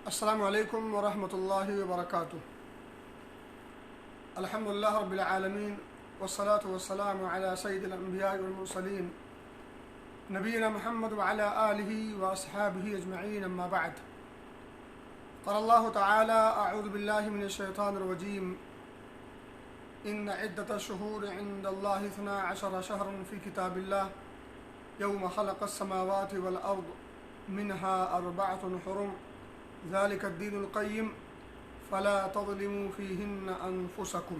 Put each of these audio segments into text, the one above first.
السلام علیکم ورحمۃ اللہ وبرکاتہ۔ الحمد للہ رب العالمین والصلاة والسلام علی سید الانبیاء والمرسلین نبینا محمد وعلی آلہ واصحابہ اجمعین، اما بعد۔ قال اللہ تعالی اعوذ باللہ من الشیطان الرجیم ان عدۃ الشہور عند اللہ 12 شہرا فی کتاب اللہ یوم خلق السماوات والارض منها 4 حرم ذلك الدين القيم فلا تظلموا فيهن أنفسكم۔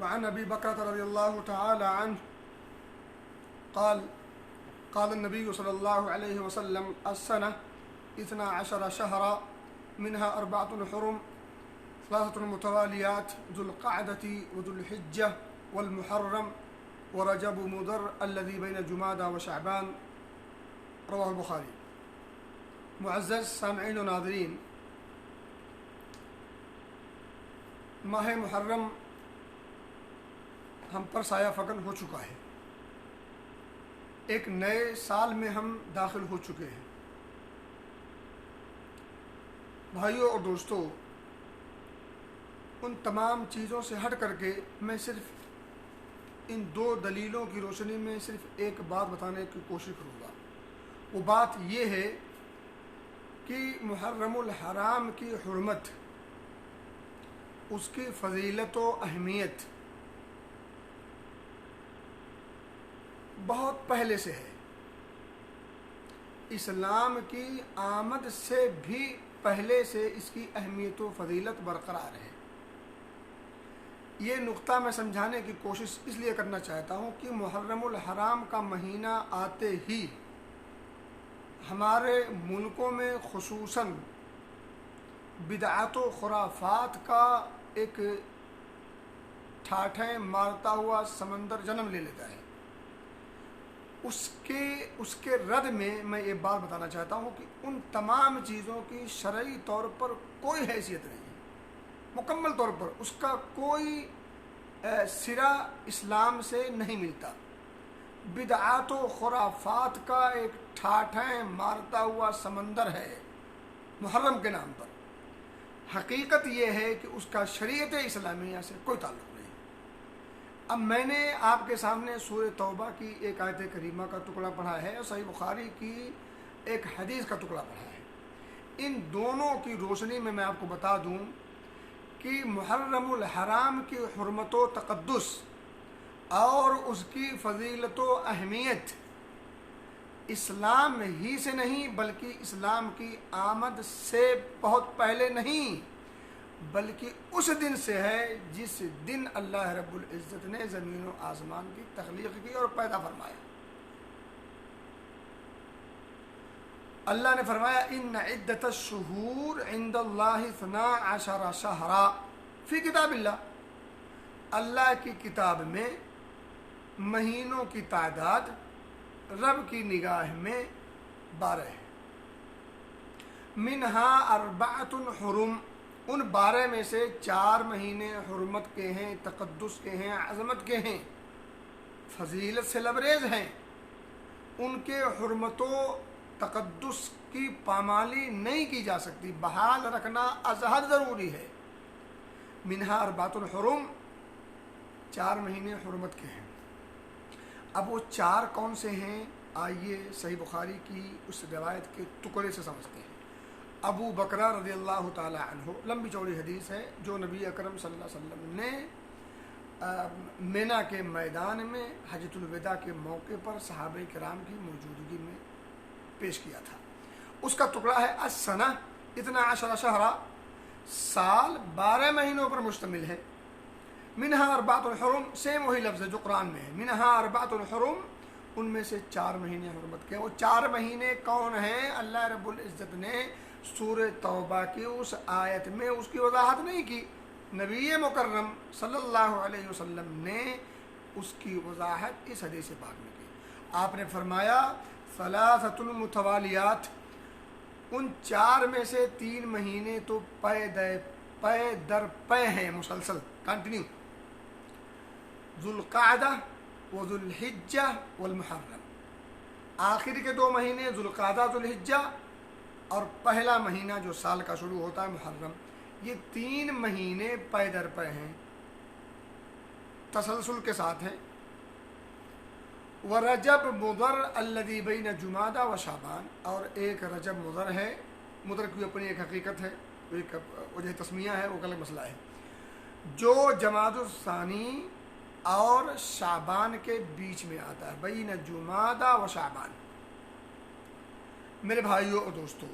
وعن أبي بكر رضي الله تعالى عنه قال النبي صلى الله عليه وسلم السنة 12 شهرا منها 4 حرم 3 متواليات ذو القعدة وذو الحجة والمحرم ورجب مضر الذي بين جمادى وشعبان، رواه البخاری۔ معزز سامعین و ناظرین، ماہ محرم ہم پر سایہ فکن ہو چکا ہے، ایک نئے سال میں ہم داخل ہو چکے ہیں۔ بھائیوں اور دوستوں، ان تمام چیزوں سے ہٹ کر کے میں صرف ان 2 دلیلوں کی روشنی میں صرف ایک بات بتانے کی کوشش کروں گا۔ وہ بات یہ ہے کہ محرم الحرام کی حرمت، اس کی فضیلت و اہمیت بہت پہلے سے ہے، اسلام کی آمد سے بھی پہلے سے اس کی اہمیت و فضیلت برقرار ہے۔ یہ نقطہ میں سمجھانے کی کوشش اس لیے کرنا چاہتا ہوں کہ محرم الحرام کا مہینہ آتے ہی ہمارے ملکوں میں خصوصاً بدعات و خرافات کا ایک ٹھاٹھیں مارتا ہوا سمندر جنم لے لیتا ہے۔ اس کے رد میں میں یہ بات بتانا چاہتا ہوں کہ ان تمام چیزوں کی شرعی طور پر کوئی حیثیت نہیں ہے، مکمل طور پر اس کا کوئی سرا اسلام سے نہیں ملتا۔ بدعات و خرافات کا ایک ٹھاٹھیں مارتا ہوا سمندر ہے محرم کے نام پر۔ حقیقت یہ ہے کہ اس کا شریعت اسلامیہ سے کوئی تعلق نہیں۔ اب میں نے آپ کے سامنے سورہ توبہ کی ایک آیت کریمہ کا ٹکڑا پڑھا ہے اور صحیح بخاری کی ایک حدیث کا ٹکڑا پڑھا ہے۔ ان دونوں کی روشنی میں آپ کو بتا دوں کہ محرم الحرام کی حرمت و تقدس اور اس کی فضیلت و اہمیت اسلام ہی سے نہیں بلکہ اسلام کی آمد سے بہت پہلے نہیں، بلکہ اس دن سے ہے جس دن اللہ رب العزت نے زمین و آسمان کی تخلیق کی اور پیدا فرمایا۔ اللہ نے فرمایا ان عدت الشہور عند اللہ 12 شہرا فی کتاب اللہ، اللہ کی کتاب میں مہینوں کی تعداد رب کی نگاہ میں 12 ہے۔ منہا 4 حرم، ان 12 میں سے 4 مہینے حرمت کے ہیں، تقدس کے ہیں، عظمت کے ہیں، فضیلت سے لبریز ہیں۔ ان کے حرمت و تقدس کی پامالی نہیں کی جا سکتی، بحال رکھنا ازحد ضروری ہے۔ منہا 4 حرم، 4 مہینے حرمت کے ہیں۔ اب وہ 4 کون سے ہیں؟ آئیے صحیح بخاری کی اس روایت کے ٹکڑے سے سمجھتے ہیں۔ ابو بکر رضی اللہ تعالی عنہ، لمبی چوڑی حدیث ہے، جو نبی اکرم صلی اللہ علیہ وسلم نے مینا کے میدان میں حجۃ الوداع کے موقع پر صحابہ کرام کی موجودگی میں پیش کیا تھا۔ اس کا ٹکڑا ہے السنہ 12 شہرا، سال 12 مہینوں پر مشتمل ہے۔ منہا 4 حرم، سیم وہی لفظ ہے جو قرآن میں ہے، منہا 4 حرم، ان میں سے 4 مہینے حرمت کے۔ وہ 4 مہینے کون ہیں؟ اللہ رب العزت نے سورہ توبہ کی اس آیت میں اس کی وضاحت نہیں کی، نبی مکرم صلی اللہ علیہ وسلم نے اس کی وضاحت اس حدیث پاک میں کی۔ آپ نے فرمایا 3 متوالیات، ان 4 میں سے 3 مہینے تو پے در پے ہیں، مسلسل کنٹینیو، ذو القعدہ وذو الحجہ والمحرم، آخر کے 2 مہینے ذوالقعدہ ذوالحجہ اور پہلا مہینہ جو سال کا شروع ہوتا ہے محرم، یہ 3 مہینے پے در پے ہیں، تسلسل کے ساتھ ہیں۔ ورجب مضر الذی بین جمادہ و شعبان، اور ایک رجب مضر ہے، مضر کی اپنی ایک حقیقت ہے، ایک وجہ تسمیہ ہے، وہ الگ مسئلہ ہے، جو جمادی الثانی اور شعبان کے بیچ میں آتا ہے، بین جمادہ و شعبان۔ میرے بھائیوں اور دوستوں،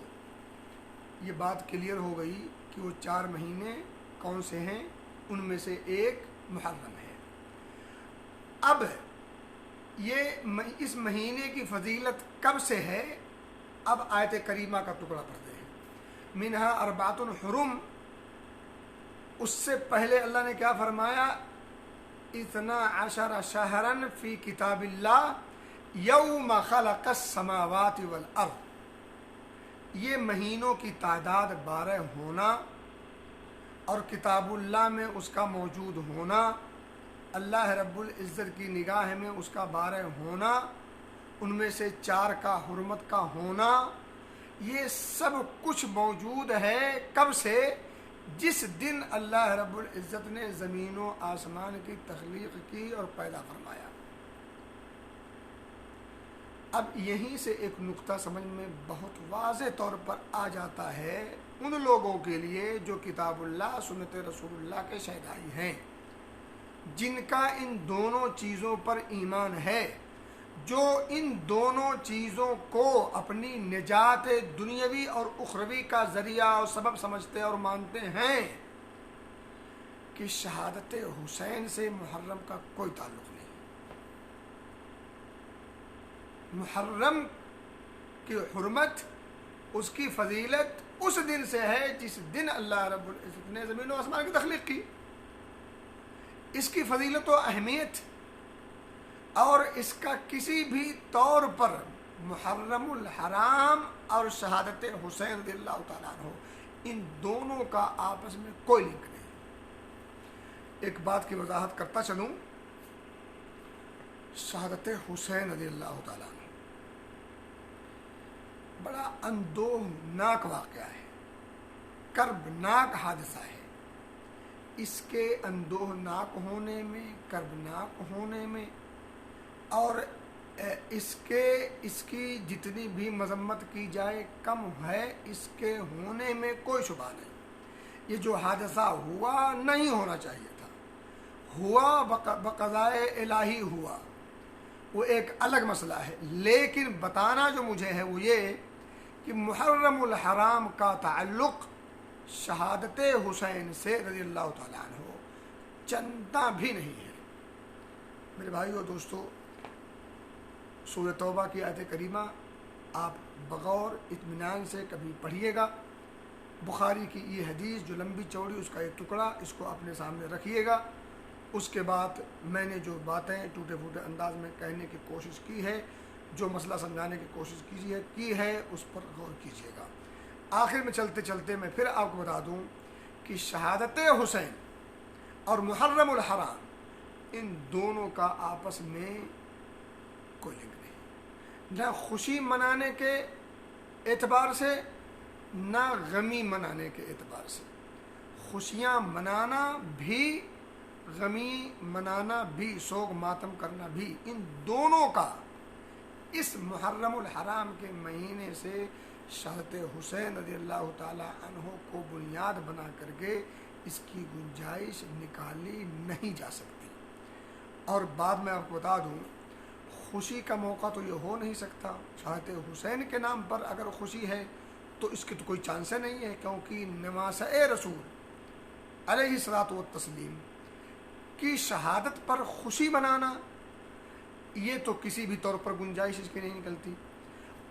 یہ بات کلیئر ہو گئی کہ وہ 4 مہینے کون سے ہیں، ان میں سے ایک محرم ہے۔ اب یہ اس مہینے کی فضیلت کب سے ہے؟ اب آیت کریمہ کا ٹکڑا پڑھتے ہیں، منہا اربعۃ حرم۔ اس سے پہلے اللہ نے کیا فرمایا؟ 12 شہرا فی کتاب اللہ یوم خلق السماوات والارض۔ یہ مہینوں کی تعداد 12 ہونا اور کتاب اللہ میں اس کا موجود ہونا، اللہ رب العزت کی نگاہ میں اس کا 12 ہونا، ان میں سے 4 کا حرمت کا ہونا، یہ سب کچھ موجود ہے کب سے؟ جس دن اللہ رب العزت نے زمین و آسمان کی تخلیق کی اور پیدا فرمایا۔ اب یہیں سے ایک نقطہ سمجھ میں بہت واضح طور پر آ جاتا ہے ان لوگوں کے لیے جو کتاب اللہ سنت رسول اللہ کے شہدائی ہیں، جن کا ان دونوں چیزوں پر ایمان ہے، جو ان دونوں چیزوں کو اپنی نجات دنیاوی اور اخروی کا ذریعہ اور سبب سمجھتے اور مانتے ہیں کہ شہادت حسین سے محرم کا کوئی تعلق نہیں۔ محرم کی حرمت، اس کی فضیلت اس دن سے ہے جس دن اللہ رب العزت نے زمین و آسمان کی تخلیق کی۔ اس کی فضیلت و اہمیت اور اس کا کسی بھی طور پر محرم الحرام اور شہادت حسین رضی اللہ تعالیٰ عنہ، ان دونوں کا آپس میں کوئی لنک نہیں۔ ایک بات کی وضاحت کرتا چلوں، شہادت حسین رضی اللہ تعالیٰ عنہ بڑا اندوہناک واقعہ ہے، کربناک حادثہ ہے۔ اس کے اندوہناک ہونے میں، کربناک ہونے میں اور اس کی جتنی بھی مذمت کی جائے کم ہے، اس کے ہونے میں کوئی شبہ نہیں۔ یہ جو حادثہ ہوا نہیں ہونا چاہیے تھا، ہوا بقضائے الہی ہوا، وہ ایک الگ مسئلہ ہے، لیکن بتانا جو مجھے ہے وہ یہ کہ محرم الحرام کا تعلق شہادت حسین سے رضی اللہ تعالیٰ عنہ چندہ بھی نہیں ہے۔ میرے بھائیو اور دوستو، سورہ توبہ کی آیت کریمہ آپ بغور اطمینان سے کبھی پڑھیے گا۔ بخاری کی یہ حدیث جو لمبی چوڑی، اس کا ایک ٹکڑا اس کو اپنے سامنے رکھیے گا۔ اس کے بعد میں نے جو باتیں ٹوٹے پھوٹے انداز میں کہنے کی کوشش کی ہے، جو مسئلہ سمجھانے کی کوشش کی ہے اس پر غور کیجیے گا۔ آخر میں چلتے چلتے میں پھر آپ کو بتا دوں کہ شہادت حسین اور محرم الحرام، ان دونوں کا آپس میں کوئی لنک نہیں، نہ خوشی منانے کے اعتبار سے نہ غمی منانے کے اعتبار سے۔ خوشیاں منانا بھی، غمی منانا بھی، سوگ ماتم کرنا بھی، ان دونوں کا اس محرم الحرام کے مہینے سے شہادت حسین رضی اللہ تعالی عنہ کو بنیاد بنا کر کے اس کی گنجائش نکالی نہیں جا سکتی۔ اور بعد میں آپ کو بتا دوں، خوشی کا موقع تو یہ ہو نہیں سکتا۔ شہادت حسین کے نام پر اگر خوشی ہے تو اس کی تو کوئی چانس نہیں ہے، کیونکہ نواسۂ رسول علیہ الصلاۃ والتسلیم کی شہادت پر خوشی منانا، یہ تو کسی بھی طور پر گنجائش اس کی نہیں نکلتی،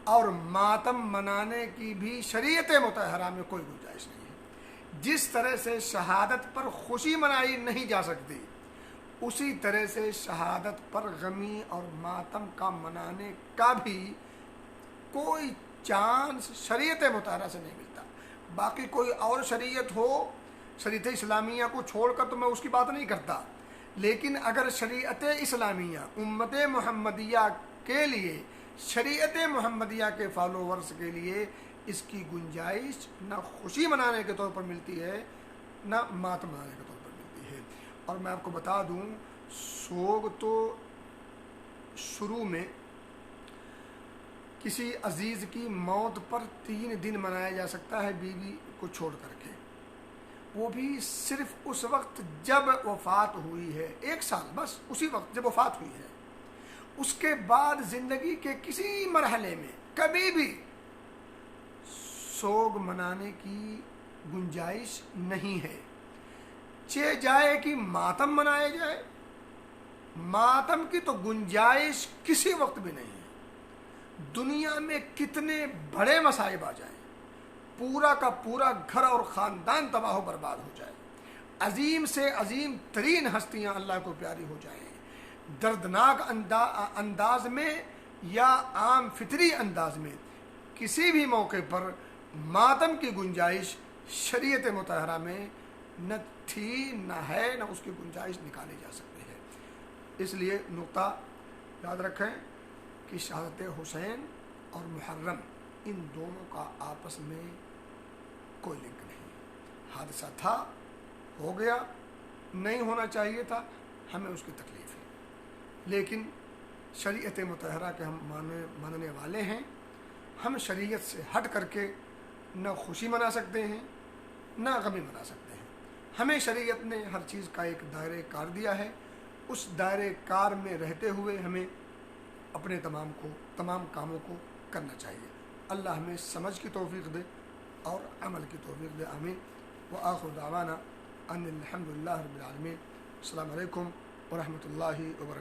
اور ماتم منانے کی بھی شریعت مطہرہ میں کوئی گنجائش نہیں ہے۔ جس طرح سے شہادت پر خوشی منائی نہیں جا سکتی، اسی طرح سے شہادت پر غمی اور ماتم کا منانے کا بھی کوئی چانس شریعت مطہرہ سے نہیں ملتا۔ باقی کوئی اور شریعت ہو، شریعت اسلامیہ کو چھوڑ کر تو میں اس کی بات نہیں کرتا، لیکن اگر شریعت اسلامیہ امت محمدیہ کے لیے شریعت محمدیہ کے فالوورز کے لیے اس کی گنجائش نہ خوشی منانے کے طور پر ملتی ہے نہ ماتم منانے کے طور پر ملتی ہے۔ اور میں آپ کو بتا دوں، سوگ تو شروع میں کسی عزیز کی موت پر 3 دن منایا جا سکتا ہے بیوی کو چھوڑ کر کے، وہ بھی صرف اس وقت جب وفات ہوئی ہے، 1 سال بس اسی وقت جب وفات ہوئی ہے۔ اس کے بعد زندگی کے کسی مرحلے میں کبھی بھی سوگ منانے کی گنجائش نہیں ہے۔ چہ جائے کہ ماتم منایا جائے، ماتم کی تو گنجائش کسی وقت بھی نہیں ہے۔ دنیا میں کتنے بڑے مصائب آ جائیں، پورا کا پورا گھر اور خاندان تباہ و برباد ہو جائے، عظیم سے عظیم ترین ہستیاں اللہ کو پیاری ہو جائیں، دردناک انداز میں یا عام فطری انداز میں کسی بھی موقع پر ماتم کی گنجائش شریعت مطہرہ میں نہ تھی، نہ ہے، نہ اس کی گنجائش نکالی جا سکتی ہے۔ اس لیے نقطہ یاد رکھیں کہ شہادت حسین اور محرم ان دونوں کا آپس میں کوئی لنک نہیں۔ حادثہ تھا، ہو گیا، نہیں ہونا چاہیے تھا، ہمیں اس کی تکلیف ہے، لیکن شریعت مطہرہ کے ہم ماننے والے ہیں۔ ہم شریعت سے ہٹ کر کے نہ خوشی منا سکتے ہیں نہ غمی منا سکتے ہیں۔ ہمیں شریعت نے ہر چیز کا ایک دائرہ کار دیا ہے، اس دائرہ کار میں رہتے ہوئے ہمیں اپنے تمام کاموں کو کرنا چاہیے۔ اللہ ہمیں سمجھ کی توفیق دے اور عمل کی توفیق دے، آمین۔ وآخر دعوانا ان الحمد للہ رب العالمین۔ السلام علیکم ورحمۃ اللہ وبرکاتہ۔